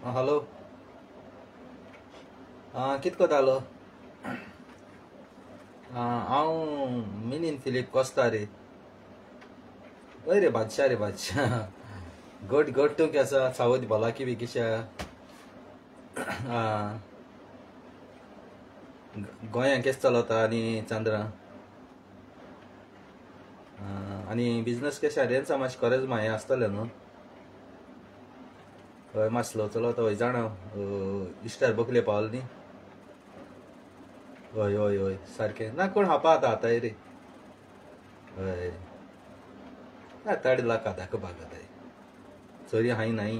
Hello. कित कोतालो? हांव Minin Philip Costa रे. हय रे बादशाह रे बादशाह. गोट गोट तूं केसा सावत भलाकी बी किशा गोंयां केस चलता आनी चांद्रा आनी बिजनस केशा रेंसा मातशें खरेंच हें आसतलें न्हू. हय मातशें स्लो चलता. हय जाणा इश्टार बकले पावल न्ही. हय हय हय सारकें ना कोण हापा आतां रे. हय ताडी लाका दाखो बागताय चोरी हाय नाय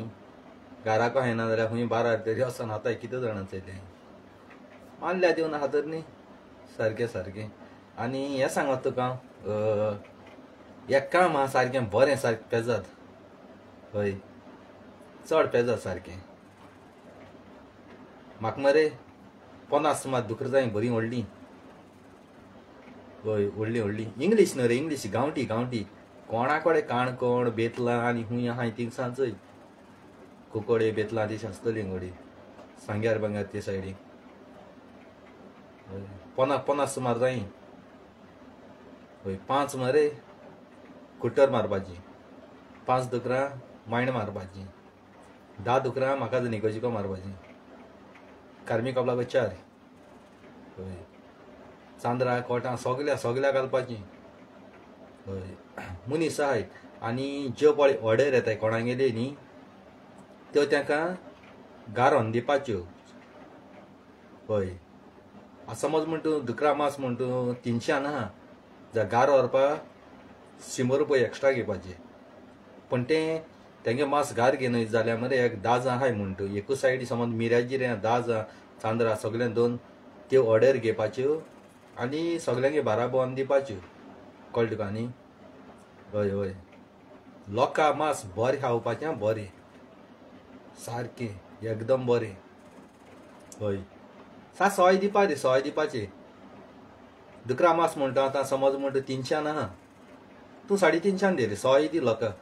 घराको हायना जाल्यार खूंय बारार तरी वचोन हाताय कितें जाणां चयलें मानल्या दिवन आहा तर न्ही. सारकें सारकें. आनी हें सांगत तुका एक काम आहा सारकें बरें सारकें पेजाद. हय चड पेजाद सारकें. म्हाका मरे 50 सुमार दुकर जाय बरी व्हडली. हय व्हडली व्हडली. इंग्लीश न्हू रे इंग्लीश गांवठी गांवठी. कोणा कडेन काणकोण बेतलां आनी खूंय आहाय थिंगसान चोय. कुकोडे बेतलां ती आसतली गोडी सांग्यार बांग्यार ते सायडीक. 50 सुमार जाय. हय 5 मरे कुट्टर मारपाची. 5 दुकरां मायण मारपाची. 10 दुकरां म्हाका निकोजिको मारपाची. कार्मी कपलाको 4. हय चांद्रा कोटां सगल्या सगल्या घालपाची. हय मनीस आहाय आनी ज्यो पळय ऑर्डर येताय कोणागेली न्ही त्यो तांकां गारोन दिवपाच्यो. हय समज म्हण तूं दुकरा मास म्हण तूं 300 आहा जाल्यार गारो व्हरपाक 100 रुपया एक्स्ट्रा घेवपाचे. पण तें तेंगे मास गार घेयन जाल्यार मरे एक 10 आहाय म्हण तूं एकूच सायडी समज मिऱ्याची रे 10 चांद्रा सगळ्यांक 2 त्यो ऑर्डर घेवपाच्यो आनी सगल्यांगे बाराबोन दिवपाच्यो. कळ्ळें तुका न्ही. हय हय लोकां मास बरें खावपाचें बरें सारकें एकदम बरें. हय सोय दिवपा रे सोय दिवपाचें. दुकरा मास म्हणटा आतां समज म्हणटा 300 आहा तूं 350 दी रे सोय दी लोकांक.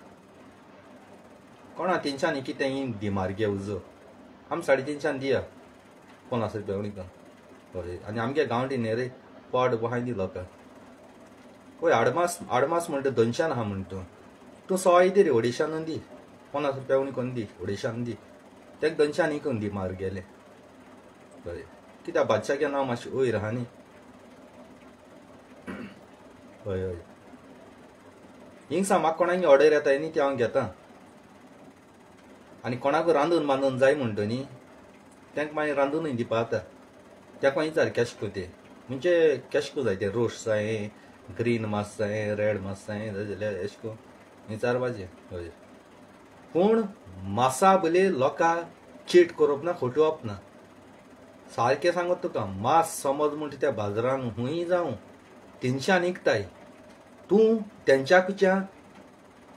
कोणा 300 कितें दी मार्गे उजो आमी 350 दिया 50 रुपया उणीक. हय आनी आमगे गांवठी न्ही रे पड बहाय दी लोकांक. हय आडमास म्हणटा 200 आहा म्हणटा तूं सोय दी रे ओडिशान दी 50 रुपया उणी कोन्न दी ओडिशान दी तेका 200 करून दी मार्गेले. हय कित्याक बादशागे नांव मातशें वयर आहा न्ही. हय हय हिंगसा म्हाका कोणागे ऑर्डर येताय न्ही ती हांव घेतां. आनी कोणाकूय रांदून बांदून जाय म्हणटा न्ही तांकां मागीर रांदूनय दिवपा जाता. ताका विचार केशको ते म्हणजे केशको जाय ते रोस जाय ग्रीन मास जाय रेड मास जाय जाल्यार एशे को विचारपाचें. हय पूण मासा बले लोकांक चीट करप ना फटोवप ना. सारकें सांगत तुका मास समज म्हणटा त्या बाजारान खूंय जावं 300 विकताय तूं तेंच्या कडच्यान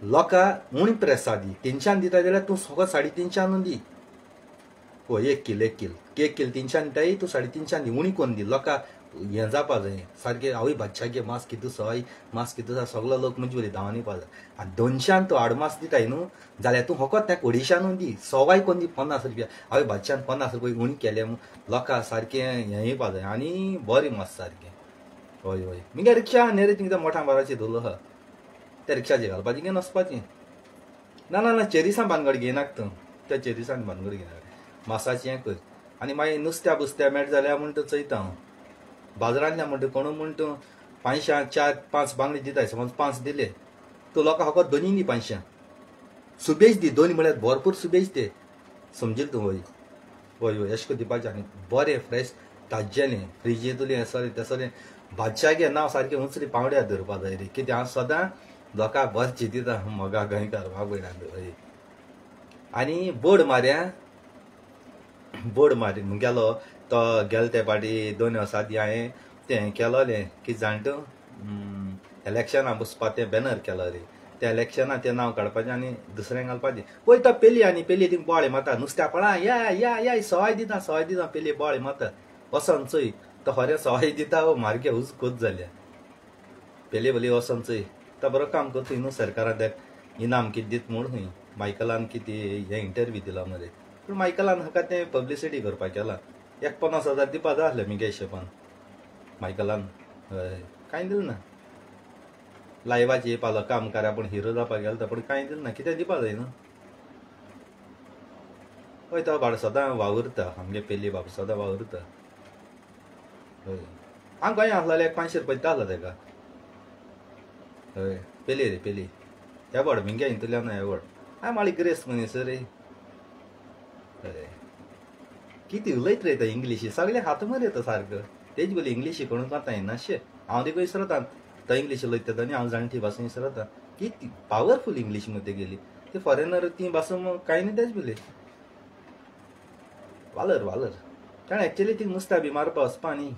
लोकांक उणी प्रेसा दी. 300 दिता जाल्यार तूं सगळो 350 दी. पळय 1 किल 300 दिताय तूं 350 दी उणी कोन्न दी. लोकांक हें जावपा जाय सारकें आवय बादशागे मास कितू सोय मास कितू सगलो लोक म्हणजे बरी धांवन येवपा जाय. आनी 200 तूं आडमास दिताय न्हू जाल्यार तूं फकत त्या ओडिशान दी सवाय कोन्न दी 50 रुपया. आवय बादशान 50 रुपया उणी केले लोकांक सारकें हें येवपा जाय आनी बरें मास सारकें. हय हय मिगे रिक्षा आहा न्ही रे तिंगा मोठ्या बाराचेर दवरलो आहा त्या रिक्षाचेर घालपाचें घेवन वचपाचें. ना ना ना चेरिसां बांदगड घेयनाका तूं त्या चेरिसान बांदगड घेयनाका मासाचें हें कर. आनी मागीर नुस्त्या बुस्त्या मेळ जाल्यार म्हण तूं चयता हांव बाजारांतल्यान म्हणटा कोण म्हण तूं 500 4-5 बांगडे दिताय समज 5 दिले तूं लोकांक फकत 2 दी 500 सुबेज दी 2 म्हळ्यार भरपूर सुबेज ते समजील तूं. हय हय हय अशें करून दिवपाचें आनी बरें फ्रेश ताज्जेलें फ्रिजींतलें हें तेसलें बादशागे नांव सारकें उंचली पावड्यार धरपा जाय रे. कित्याक हांव सदां लोकांक बरें दिता मोगा गोंयकार बाबयलां. हय आनी बोर्ड मारी गेलो तो गेलो ते पाटी 2 वर्सां आदी हांवें तें केलोलें कितें जाण तूं इलेक्शनां बसपा तें बॅनर केलो रे. त्या इलेक्शनां तें नांव काडपाचें आनी दुसऱ्यांक घालपाचें. पळय तो पेली आनी पेली थिंग बोळे माता नुस्त्या पळा या या या सोय दिता पेली बोळे माता वसोन चोय तो खरें सोय दिता मार्गे उज कोत जाल्या पेले बली वसोन चोय तो बरो काम करता न्हू. सरकारान तेका इनाम कितें दिता म्हूण खंय मायकलान कितें हें इंटरव्यू दिला मरे पूण मायकलान हाका तें पब्लिसिटी करपाक केला 50,000 दिवपा जाय आसलें म्हगे हिशोबान मायकलान हय कांय दिलें ना लायव्हाची येयपालो काम करा पूण हिरो जावपाक गेलो पूण कांय दिलें ना कितें दिवपा जाय न्हू हय तो भाड सदां वावुरता आमगे पेली बाब सदां वावुरता हय हांव गोंया आसलें 500 रुपया दिता आसलो तेका हय पेली रे पेली एवॉर्ड मिंगे हितूंतल्यान एवॉर्ड हांव माळी ग्रेस मनीस रे हय कितें उलयत रे तो इंग्लीश सगळे हात मरे तो सारको तेज बोली इंग्लीश कोणूच कोता येना शे हांव देखून विसरता तो इंग्लीश उलयता आनी हांव जाणटी भास विसरता किती पावरफुल इंग्लीश मते गेली ती फॉरेनर ती भास कांय न्ही तेज बोली वालर वालर कारण एक्चुअली ती नुस्त्या बी मारपा वचपा न्ही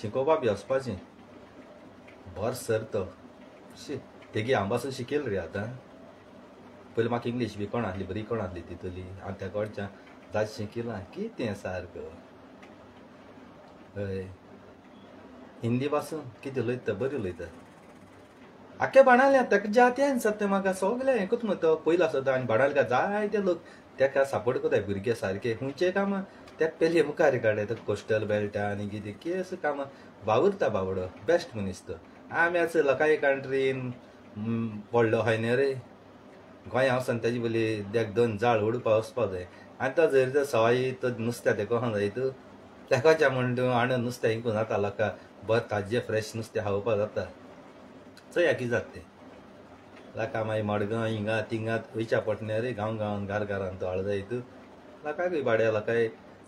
शिकोवपा बी वचपाचें बर सर तो शी तेगे हांव पासून शिकेल रे आतां पयलीं म्हाका इंग्लीश बी कोण आहली बरी कोण आहली तितुली हांव त्या कडच्यान जायत शिकिलां कितें सारको हय हिंदी पासून कितें उलयता बरी उलयता आख्या बाणाल्या ताका जात्यान सत्य म्हाका सगलें हें कोत तो पयलो आसता आनी बाणाल्या जायते लोक ताका सपोर्ट कोताय भुरगे सारके खुंयचे कामां ताका पेली मुखार काडय तो कोस्टल बेल्टा आनी कितें केस कामां वावुरता बाबडो बेस्ट मनीस तो आमी आसा लोकांय कंट्रीन पडलो हाय न्ही रे गोंया वचोन तेजी बोली देक 2 जाळ उडपा वचपा जाय आनी तो जर तर सवाय तो नुस्त्या तेको हा जाय तूं तेकाच्या म्हण तूं हाडून नुस्तें हिंकून जाता लोकां बरें ताजें फ्रेश नुस्तें खावपा जाता चोया कितें जाता तें लोकां मागीर मडगांव हिंगा तिंगा वयच्या पडटलें रे गांव गांवान घरान तो हाड जाय तूं लोकांकूय बाड्या लोकांय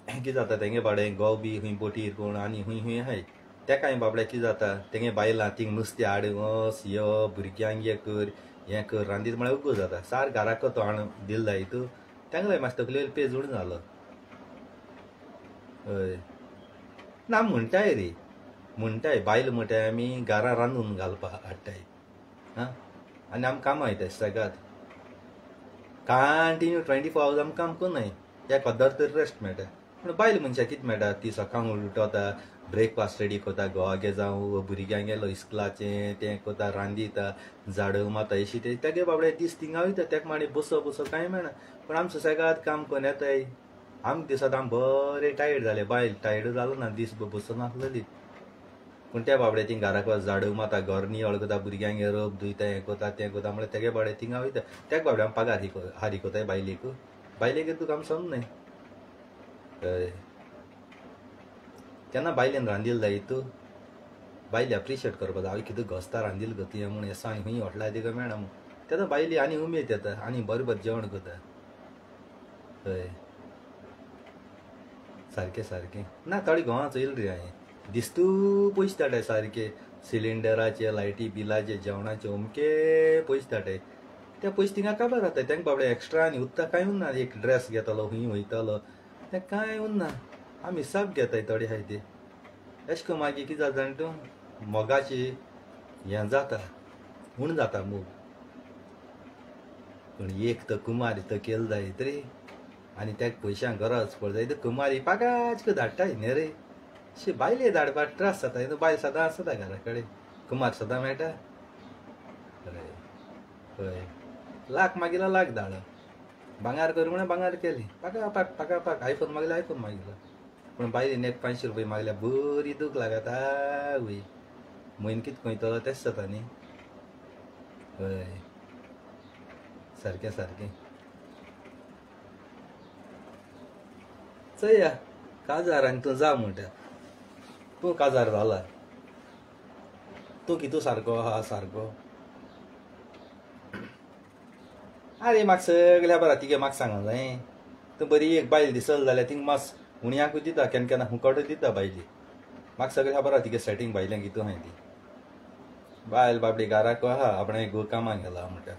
कितें जाता तेंगे बाडें गोव बी खंय बोटीर कोण आनी हूंय हूंय आहाय तेकाय बाबड्या कितें जाता तेंगे बायलां थिंग नुस्तें हाड वस यो भुरग्यांक हें कर हें कर रांदीत म्हळ्यार उगो जाता सार घराक तो हाडून दिल जाय तूं तेंगलाय मातशें तकले वयलो पेज उण जालो हय ना म्हणटाय रे म्हणटाय बायल म्हणटाय आमी घरा रांदून घालपा हाडटाय हां आनी आमी कामां वयताय सगात कंटिन्यू 24 hours आमी काम कोनाय एक पद्दत तरी रेस्ट मेळटा पूण बायल मनशाक कितें मेळटा ती सकाळ उठोता ब्रेकफास्ट रेडी कोता घोवागे जावं भुरग्यांक गेलो इस्कुलाचें तें कोता रांदिता झाडू माता अशी तेगे बाबडे दीस थिंगा वयता तेका मागीर बसो कांय मेळना पूण आमी सुसेगाद काम कोन्न येताय आमी दिसता आमी बरें टायर्ड जाले बायल टायर्ड जालो ना दीस बसून आसलेली पूण त्या बाबडे ती घराक झाडू माता घर निवळ कोता भुरग्यांक रोप धुयता हें कोता तें कोता म्हळ्यार तेगे बाबडे थिंगा वयता तेका बाबडे आमी पगार हारी कोताय बायलेक तुका आमी समनाय हय केन्ना बायलेन रांदिल्लो जाय तूं बायले अप्रिशिएट करपा जाय कितें घोस्ता रांदिल्लो गो तुवें म्हूण येसा आनी खंय हॉटलार तिका मेळना म्हूण तेन्ना बायली आनी उमेद येता आनी बरें जेवण कोता हय सारकें सारकें ना थोडी घोवां चोयल रे हांवें दिस्तू पयशे धाडटाय सारके सिलिंडराचे लायटी बिलाचे जेवणाचे अमके पयशे धाडटाय ते पयशे थिंगा काबार जाताय तेंका बाबडे एक्स्ट्रा आनी उरता कांय उरना एक ड्रेस घेतलो खंय वयतलो तें कांय उरना आमी हिसाब घेताय थोडे आहाय ते अशें करून मागीर कितें जाता जाणा तूं मोगाची हें जाता उण जाता मोग पूण एक तो कुमारी तो केलो जायत रे आनी तेका पयशांक गरज पड जाय कुमारी पागाच को धाडटाय न्ही रे शी बायले धाडपाक त्रास जाता न्हू बायल सदां आसता घरा कडेन कुमार सदां मेळटा हय हय लाख मागिला लाख धाड भांगार कर म्हण भांगार केली पाका पाक आयफोन मागले आयफोन मागिला पूण बायलेन एक 500 रुपया मागल्या बरी दूख लागता आवय म्हयन कितें खंयतलो तेच जाता न्ही हय सारकें सारकें चोया काजार आनी तूं जा म्हणटा तूं काजार जाला तूं कितू सारको आहा सारको आरे म्हाका सगळ्या बरा तिगे म्हाका सांगूंक जाय तूं बरी एक बायल दिसल जाल्यार थिंग मास उणयाकूय दिता केन्ना हुकटूय दिता बायली म्हाका सगळ्या बरा तिगे सेटींग बायल्यांक कितू हाय ती बायल बाबडी घराक आहा आपणें गो कामाक गेला म्हणटा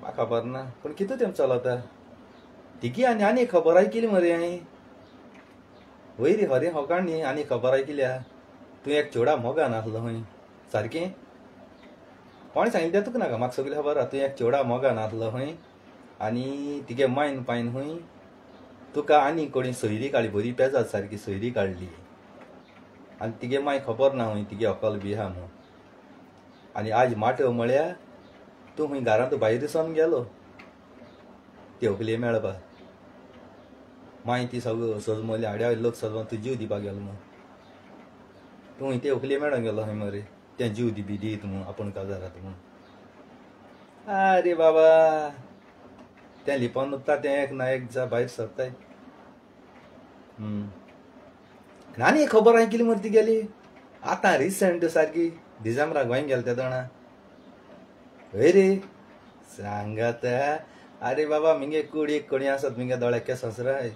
म्हाका खबर ना पूण कितू तेम चलता तिगी आनी खबर आयकिली मरे हांवें वय रे हरे होकाण न्ही आनी खबर आयकिल्या तूं एक चेडा मोगान आसलो खंय सारकें कोणें सांगिल्लें तें तुका नाका म्हाका सगळें खबर आहा तूं एक चेडा मोगान आसलो खंय आनी तिगे मायन पायन खंय तुका आनी कोणी सोयरी काडली बरी पेजाद सारकी सोयरी काडली आनी तिगे माय खबर ना खंय तिगे अकल बी आहा म्हूण आनी आज माटव म्हळ्यार तूं खंय घरांत भायर दिसोन गेलो ते व्हंकले मेळपा मागीर ती सगळं सजमले हाड्या लोक सजमो तूं जीव दिवपाक गेलो म्हूण तूं ते व्हंकले मेळोंक गेलो खंय मरे तें जीव दिबी दीत म्हूण आपूण काजारात म्हूण अरे बाबा तें लिपोन नुकता तें एक ना एक जा भायर सरताय आनी खबर हांवें कितें मरे ती गेली आतां रिसंट सारकी डिसेंबराक गोंय गेले ते जाणा हय रे सांगात अरे बाबा मिगे कुडी कोणी आसत मिगे दोळ्याक केस ससराय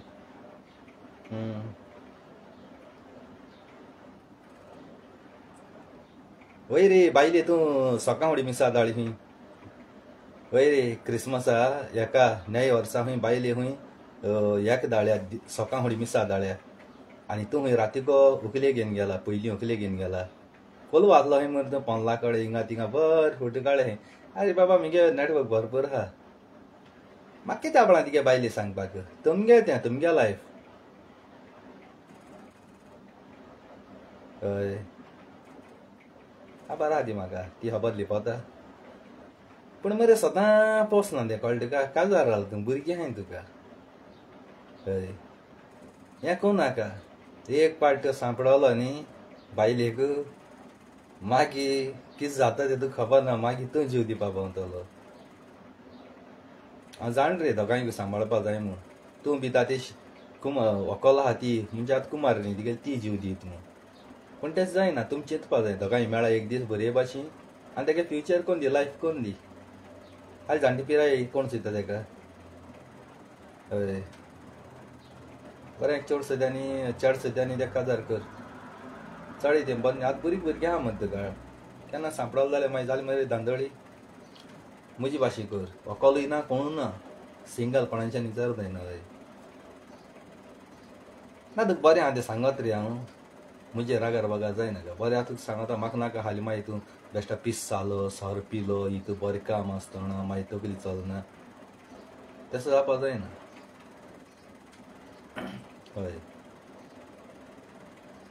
वय रे बायले तूं सोकां उडी मिसा दाळी खंय वय रे क्रिसमसा हेका नये वर्सा खंय बायले खंय हेका दाळ्या सोकां उडी मिसा दाळ्या आनी तूं खंय रातीको व्हंकले घेवन गेला पयलीं व्हंकले घेवन गेला कोलो वाचलो खंय मरे तूं पोंदला कडेन हिंगा तिंगा बर फोटो काडले खंय अरे बाबा मिगे नेटवर्क भरपूर आहा म्हाका कितें आपणा तिगे बायले सांगपाक तुमगे तें तुमगे लायफ हय खबर आहा ती म्हाका ती खबर लिपोता पूण मरे सदां पोसना तें कळ्ळें तुका काजार घाल तूं भुरगीं हाय तुका हय हें कोण नाका एक पार्ट सांपडलो न्ही बायलेक मागीर कितें जाता तें तुका खबर ना मागीर तूं जीव दिवपा पावतलो हांव जाण रे दोगांयक सांबाळपा जाय म्हूण तूं भिता ती व्हंकल आहा ती म्हणजे आतां कुमार न्ही तिगे ती जीव दीत म्हूण पूण तें जायना तुमी चिंतपा जाय दोगांय मेळा एक दीस बरे भाशेन आनी तेका फ्युचर कोण दी लायफ कोण दी आज जाणटी पिराय कोण चिंता तेका हय बरें चड सद्यांनी तेका काजार कर चड तें बंद आतां बरीं भुरगीं आहा मरे तुका केन्ना सांपडलो जाल्यार मागीर जाली मरे धांदळी म्हजी भाशी कर व्हंकलूय ना कोणूय ना सिंगल कोणाच्यान विचार जायना हय ना तुका बरें आहा तें सांगत रे हांव म्हजे रागार वागार जायना का बरें आतां तुका सांगता म्हाका नाका हालीं मागीर तूं बेश्टा पीस जालो सोरो पिलो हितू बरें काम आसतना मागीर तकली चलना तसो जावपा जायना हय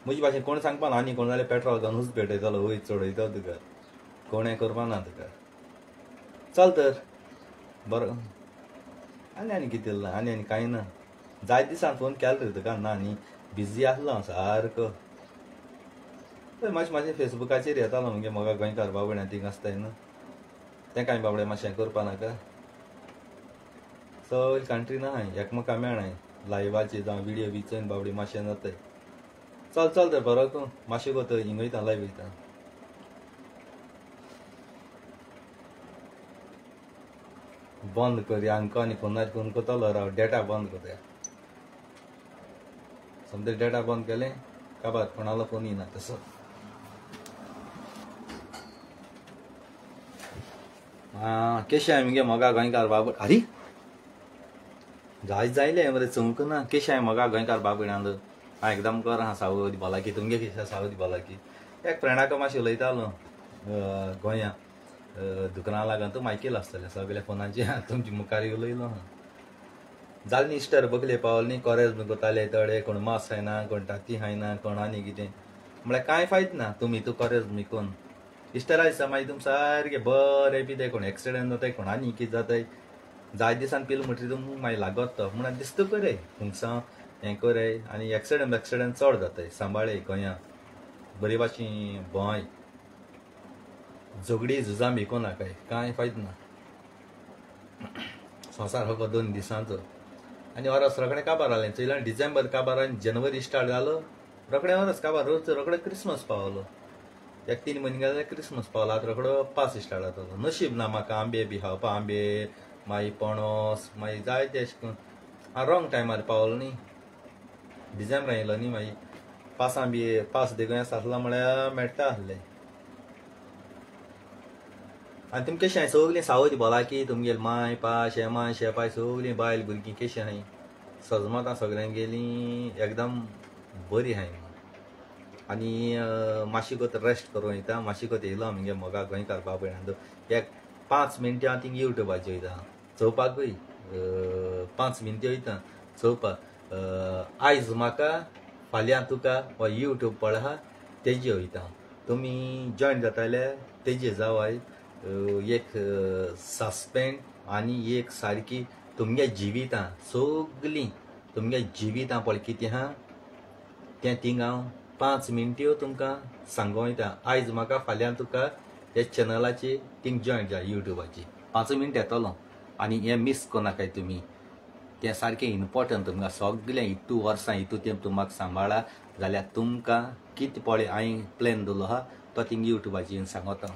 म्हजी भाशेन कोण सांगपा ना आनी कोण जाल्यार पेट्रोल घालूनच पेटयतलो वयर चडयता तुका कोण हें करपा ना तुका चल तर बरो आनी कितें उरलां आनी कांय ना जाय दिसान फोन केलो रे तुका ना न्ही बिजी आसलो हांव सारको मातशें फेसबुकाचेर येतालो मगे म्हाका गोंयकार बाबड्या थिंग आसताय न्हू तें कांय बाबडें मातशें करपा नाका सगळी कंट्री ना हांय एकमेका मेळनाय लायव्हाचेर जावं विडियो बी चोयन बाबडी मातशें जाताय चल तर बरो तूं मातशें गो तर हिंग वयता लायव्ह वयता बंद कर आमकां आनी फोनार फोन कोतलो राव डेटा बंद कोता समजा डेटा बंद केलें काबार कोणालो फोन येना तसो केशें हांवें मगे मोगा गोंयकार बाबड अरे जायलें मरे चमकना केशें हांवें मोगा गोंयकार बाबड्यांत हांव एकदम कर आहा सावदी भलाकी तुमगे केशें सावदी भलाकी एक फ्रेंडाक मातशें उलयतालो गोंया दुकाना लागून तूं मायकेल आसतलें सगळ्या फोनाचेर तुमचे मुखार उलयलो जालें न्ही इस्टर बकले पावले न्ही कोरेज बी कोताले थोडे कोण मास खायना कोण ताती खायना कोण आनी कितें म्हळ्यार कांय फायद ना तुमी तूं कोरेज बी कोन्न इस्टरा दिसा मागीर तुम सारकें बरें पिताय कोण एक्सिडेंट जाताय कोण आनी कितें जाताय जाय दिसान पिलो म्हणटरी तुमकां मागीर लागत तो म्हण दिसता करे खुंगसां हें करे आनी एक्सिडेंट चड जाताय सांबाळे गोंया बरे भाशेन भंय झगडी झुजां भिको नाकाय कांय फायद ना संवसार हो 2 दिसांचो आनी वरस रोखडें काबार जालें चोयलां डिसेंबर काबार आनी जनवरी स्टार्ट जालो रोखडें वरस काबार रोज रोखडें क्रिसमस पावलो 1-3 म्हयने गेले क्रिसमस पावलो आतां रोखडो पास स्टार्ट जातलो नशीब ना म्हाका आंबे बी खावपा आंबे मागीर पणस मागीर जायते अशें करून हांव रॉंग टायमार पावलो न्ही डिसेंबरा येयलो न्ही मागीर पासां बी पास देगूय आसलो म्हळ्यार मेळटा आसलें आनी तुमी केशें सगलीं सावदी भलाकी तुमगेली माय पाय शेपाय सगलीं बायल भुरगीं केशें आहाय सजमतां सगळ्यांक गेलीं एकदम बरी आहाय आनी मातशी कोत रेस्ट करूं वयता मातशी कोत येयलो आमगे मोगा गोंयकार बाबड्यांत एक 5 मिनटां हांव थिंग युट्यूबाचेर वयता चोवपाकूय 5 मिनटां वयता चोवपाक आयज म्हाका फाल्यां तुका हो युट्यूब पळ आहा तेजेर वयता तुमी जॉयन जाताले तेजेर जावाय एक सस्पेंड आनी एक सारकी तुमगे जिवितां सगलीं तुमगे जिवितां पळय कितें आहा तें थिंग हांव 5 मिनट्यो तुमकां सांगूं वयता. आयज म्हाका फाल्यां तुका हे चॅनलाची थिंग जॉयन जा युट्यूबाची 5 मिनट येतलो आनी हें मिस कोनाकाय तुमी. तें सारकें इम्पॉर्टंट तुमकां सगळें हितू वर्सां हितू तें तुमकां सांबाळा जाल्यार तुमकां कितें पळय हांवें प्लॅन दवरलो आहा तो थिंग युट्यूबाचेर सांगता.